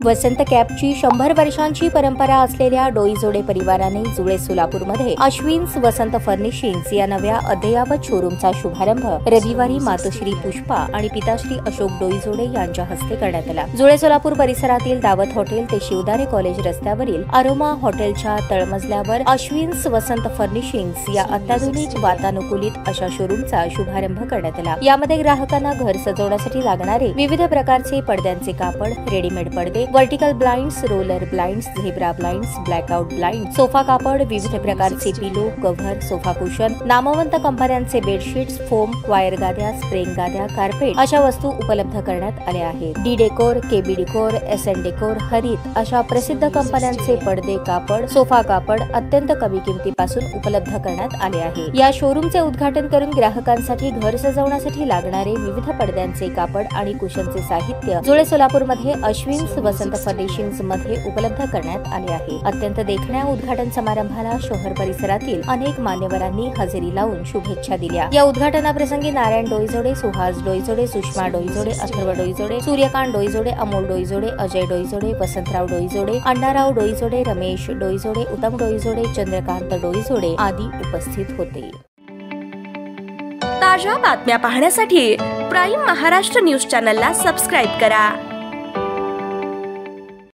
वसंत कॅपची 100 वर्षांची परंपरा असलेल्या डोईजोडे परिवाराने जुळे सोलापूरमध्ये अश्विन्स वसंत फर्निशिंग्स या नव्या अद्ययावत शोरूमचा शुभारंभ रविवारी मातोश्री पुष्पा आणि पिताश्री अशोक डोईजोडे यांच्या हस्ते करण्यात आला। जुळे सोलापूर परिसरातील दावत हॉटेल ते शिवदारे कॉलेज रस्त्यावरील अरोमा हॉटेलच्या तळमजल्यावर अश्विन्स वसंत फर्निशिंग्स या अत्याधुनिक वातानुकूलित अशा शोरूमचा शुभारंभ करण्यात आला। यामध्ये ग्राहकांना घर सजवण्यासाठी लागणारे विविध प्रकारचे पडद्यांचे कापड, रेडीमेड पडदे, vertical blinds, roller blinds, zebra blinds, blackout blind, sofa कापड, विविध प्रकारचे पिलो, कव्हर, सोफा कुशन, नामवंत कंपन्यांचे बेडशीट्स, फोम, वायर गाद्या, स्प्रिंग गाद्या, कार्पेट अशा वस्तू उपलब्ध करण्यात आल्या आहेत। D decor, KB decor, SN decor, Harit अशा प्रसिद्ध कंपन्यांचे पडदे, कापड, सोफा कापड अत्यंत कमी किमतीपासून उपलब्ध करण्यात आले आहे। या शोरूमचे उद्घाटन करून ग्राहकांसाठी घर सजवण्यासाठी लागणारे विविध पडद्यांचे कापड आणि कुशनचे साहित्य जुळे सोलापूरमध्ये अश्विन्स वसंत फर्निशिंग्स मध्ये उपलब्ध करण्यात आले आहे। अत्यंत देखण्या उद्घाटन समारंभाला शहर परिसरातील अनेक मान्यवरांनी हजेरी लावून शुभेच्छा दिल्या। या उद्घाटनाप्रसंगी नारायण डोईजोडे, सुहास डोईजोडे, सुषमा डोईजोडे, अथर्व डोईजोडे, सूर्यकांत डोईजोडे, अमोल डोईजोडे, अजय डोईजोडे, वसंतराव डोईजोडे, अण्णाराव डोईजोडे, रमेश डोईजोडे, उत्तम डोईजोडे, चंद्रकांत डोईजोडे आदी उपस्थित होते। ताज्या बातम्या पाहण्यासाठी प्राईम महाराष्ट्र न्यूज चॅनलला सबस्क्राईब करा।